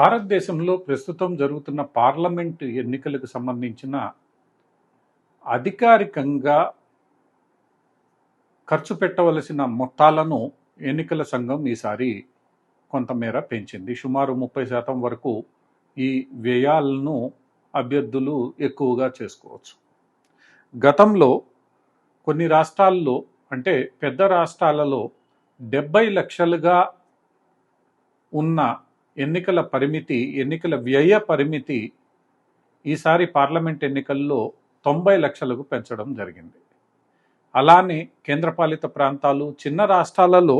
భారతదేశంలో ప్రస్తుతం జరుగుతున్న పార్లమెంటు ఎన్నికలకు సంబంధించిన అధికారికంగా ఖర్చు పెట్టవలసిన మొత్తాలను ఎన్నికల సంఘం ఈసారి కొంతమేర పెంచింది. సుమారు 30% వరకు ఈ వ్యయాలను అభ్యర్థులు ఎక్కువగా చేసుకోవచ్చు. గతంలో కొన్ని రాష్ట్రాల్లో అంటే పెద్ద రాష్ట్రాలలో 70 లక్షలుగా ఉన్న ఎన్నికల వ్యయ పరిమితి ఈసారి పార్లమెంట్ ఎన్నికల్లో 90 లక్షలకు పెంచడం జరిగింది. అలానే కేంద్రపాలిత ప్రాంతాలు, చిన్న రాష్ట్రాలలో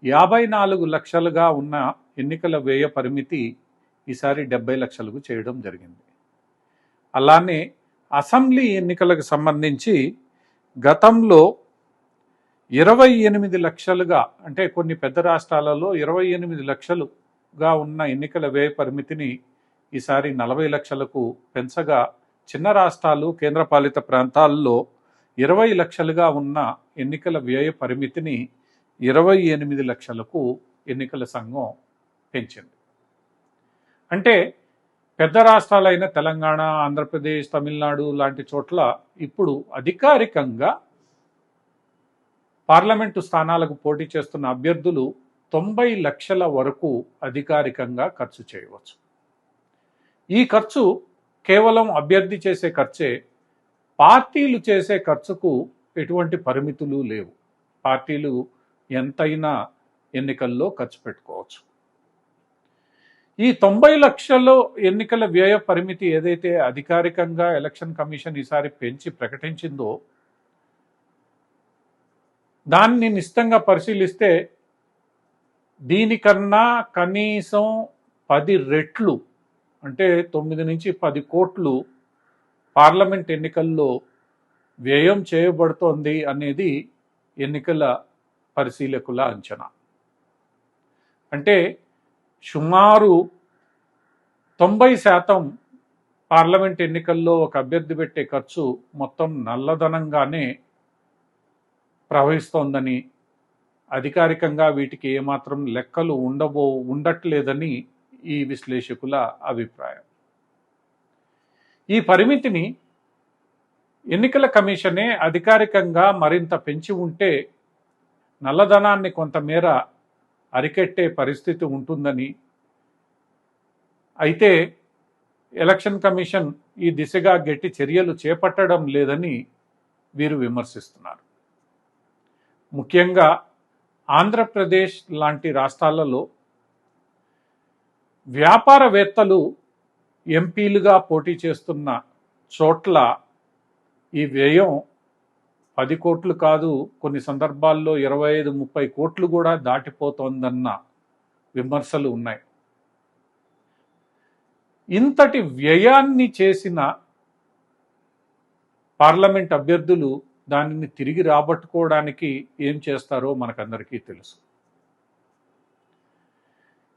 54 లక్షలుగా ఉన్న ఎన్నికల వ్యయ పరిమితి ఈసారి 70 లక్షలకు చేయడం జరిగింది. అలానే అసెంబ్లీ ఎన్నికలకు సంబంధించి గతంలో 28 లక్షలుగా అంటే కొన్ని పెద్ద రాష్ట్రాలలో 28 లక్షలుగా ఉన్న ఎన్నికల వ్యయ పరిమితిని ఈసారి 40 లక్షలకు పెంచగా, చిన్న రాష్ట్రాలు, కేంద్రపాలిత ప్రాంతాల్లో 20 లక్షలుగా ఉన్న ఎన్నికల వ్యయ పరిమితిని 28 లక్షలకు ఎన్నికల సంఘం పెంచింది. అంటే పెద్ద రాష్ట్రాలైన తెలంగాణ, ఆంధ్రప్రదేశ్, తమిళనాడు లాంటి చోట్ల ఇప్పుడు అధికారికంగా పార్లమెంటు స్థానాలకు పోటీ చేస్తున్న అభ్యర్థులు 90 లక్షల వరకు అధికారికంగా ఖర్చు చేయవచ్చు. ఈ ఖర్చు కేవలం అభ్యర్థి చేసే ఖర్చే. పార్టీలు చేసే ఖర్చుకు ఎటువంటి పరిమితులు లేవు. పార్టీలు ఎంతైనా ఎన్నికల్లో ఖర్చు పెట్టుకోవచ్చు. ఈ 90 లక్షల ఎన్నికల వ్యయ పరిమితి ఏదైతే అధికారికంగా ఎలక్షన్ కమిషన్ ఈసారి పెంచి ప్రకటించిందో, దాన్ని నిశ్చితంగా పరిశీలిస్తే దీనికన్నా కనీసం 10 రెట్లు అంటే 9 నుంచి 10 కోట్లు పార్లమెంట్ ఎన్నికల్లో వ్యయం చేయబడుతోంది అనేది ఎన్నికల పరిశీలకుల అంచనా. అంటే సుమారు 90% పార్లమెంట్ ఎన్నికల్లో ఒక అభ్యర్థి పెట్టే ఖర్చు మొత్తం నల్లధనంగానే ప్రవహిస్తోందని, అధికారికంగా వీటికి ఏమాత్రం లెక్కలు ఉండట్లేదని ఈ విశ్లేషకుల అభిప్రాయం. ఈ పరిమితిని ఎన్నికల కమిషనే అధికారికంగా మరింత పెంచి ఉంటే నల్లధనాన్ని కొంతమేర అరికెట్టే పరిస్థితి ఉంటుందని, అయితే ఎలక్షన్ కమిషన్ ఈ దిశగా గట్టి చర్యలు చేపట్టడం లేదని వీరు విమర్శిస్తున్నారు. ముఖ్యంగా ఆంధ్రప్రదేశ్ లాంటి రాష్ట్రాలలో వ్యాపారవేత్తలు ఎంపీలుగా పోటీ చేస్తున్న చోట్ల ఈ వ్యయం 10 కోట్లు కాదు, కొన్ని సందర్భాల్లో 25-30 కోట్లు కూడా దాటిపోతోందన్న విమర్శలు ఉన్నాయి. ఇంతటి వ్యయాన్ని చేసిన పార్లమెంట్ అభ్యర్థులు దానిని తిరిగి రాబట్టుకోవడానికి ఏం చేస్తారో మనకందరికీ తెలుసు.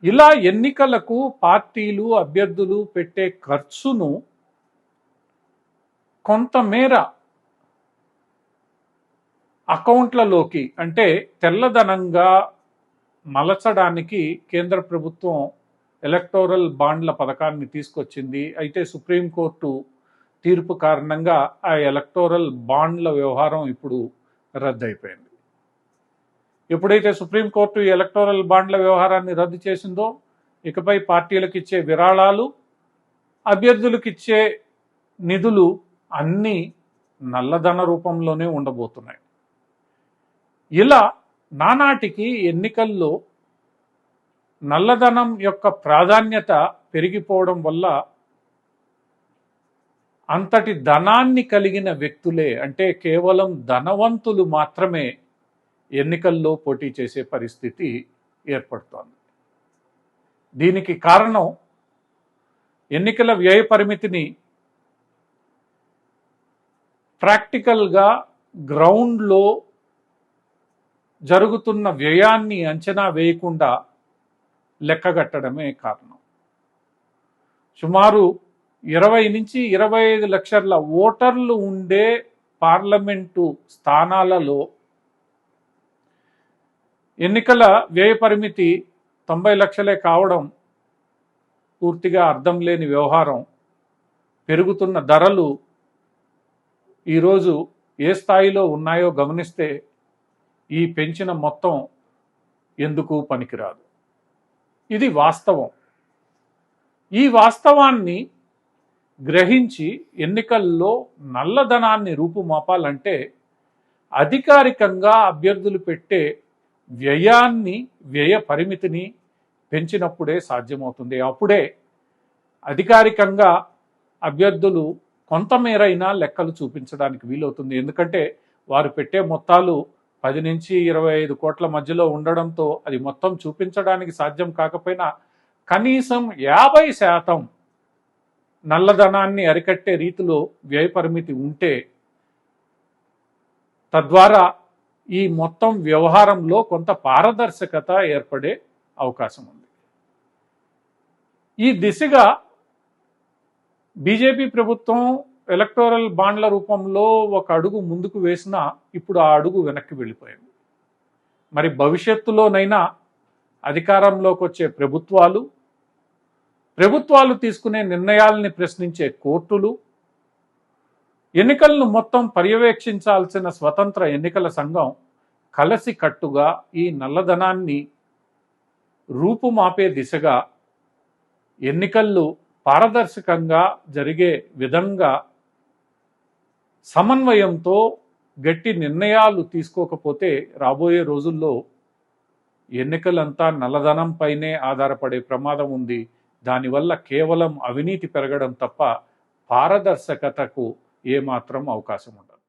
ఇలా ఎన్నికలకు పార్టీలు, అభ్యర్థులు పెట్టే ఖర్చును కొంతమేర అకౌంట్లలోకి అంటే తెల్లధనంగా మలచడానికి కేంద్ర ప్రభుత్వం ఎలక్టోరల్ బాండ్ల పథకాన్ని తీసుకొచ్చింది. అయితే సుప్రీంకోర్టు తీర్పు కారణంగా ఆ ఎలక్టోరల్ బాండ్ల వ్యవహారం ఇప్పుడు రద్దయిపోయింది. ఎప్పుడైతే సుప్రీంకోర్టు ఈ ఎలక్టోరల్ బాండ్ల వ్యవహారాన్ని రద్దు చేసిందో, ఇకపై పార్టీలకు ఇచ్చే విరాళాలు, అభ్యర్థులకు ఇచ్చే నిధులు అన్నీ నల్లధన రూపంలోనే ఉండబోతున్నాయి. ఇలా నానాటికి ఎన్నికల్లో నల్లధనం యొక్క ప్రాధాన్యత పెరిగిపోవడం వల్ల అంతటి ధనాన్ని కలిగిన వ్యక్తులే అంటే కేవలం ధనవంతులు మాత్రమే ఎన్నికల్లో పోటీ చేసే పరిస్థితి ఏర్పడుతోంది. దీనికి కారణం ఎన్నికల వ్యయ పరిమితిని ప్రాక్టికల్గా గ్రౌండ్లో జరుగుతున్న వ్యయాన్ని అంచనా వేయకుండా లెక్కగట్టడమే కారణం. సుమారు 20 నుంచి 25 లక్షల ఓటర్లు ఉండే పార్లమెంటు స్థానాలలో ఎన్నికల వ్యయ పరిమితి 90 లక్షలే కావడం పూర్తిగా అర్థం లేని వ్యవహారం, పెరుగుతున్న ధరలు ఈరోజు ఏ స్థాయిలో ఉన్నాయో గమనిస్తే ఈ పెంచిన మొత్తం ఎందుకు పనికిరాదు. ఇది వాస్తవం. ఈ వాస్తవాన్ని గ్రహించి ఎన్నికల్లో నల్లధనాన్ని రూపుమాపాలంటే అధికారికంగా అభ్యర్థులు పెట్టే వ్యయ పరిమితిని పెంచినప్పుడే సాధ్యమవుతుంది. అప్పుడే అధికారికంగా అభ్యర్థులు కొంతమేరైనా లెక్కలు చూపించడానికి వీలవుతుంది. ఎందుకంటే వారు పెట్టే మొత్తాలు 10 నుంచి 25 కోట్ల మధ్యలో ఉండడంతో అది మొత్తం చూపించడానికి సాధ్యం కాకపోయినా కనీసం 50% నల్లధనాన్ని అరికట్టే రీతిలో వ్యయ పరిమితి ఉంటే తద్వారా ఈ మొత్తం వ్యవహారంలో కొంత పారదర్శకత ఏర్పడే అవకాశం ఉంది. ఈ దిశగా బీజేపీ ప్రభుత్వం ఎలక్టోరల్ బాండ్ల రూపంలో ఒక అడుగు ముందుకు వేసినా ఇప్పుడు ఆ అడుగు వెనక్కి వెళ్ళిపోయింది. మరి భవిష్యత్తులోనైనా అధికారంలోకి వచ్చే ప్రభుత్వాలు తీసుకునే నిర్ణయాలని ప్రశ్నించే కోర్టులు, ఎన్నికలను మొత్తం పర్యవేక్షించాల్సిన స్వతంత్ర ఎన్నికల సంఘం కలిసి కట్టుగా ఈ నల్లధనాన్ని రూపుమాపే దిశగా ఎన్నికలు పారదర్శకంగా జరిగే విధంగా సమన్వయంతో గట్టి నిర్ణయాలు తీసుకోకపోతే రాబోయే రోజుల్లో ఎన్నికలంతా నల్లధనం పైనే ఆధారపడే ప్రమాదం ఉంది. దానివల్ల కేవలం అవినీతి పెరగడం తప్ప పారదర్శకతకు ఏమాత్రం అవకాశం ఉండదు.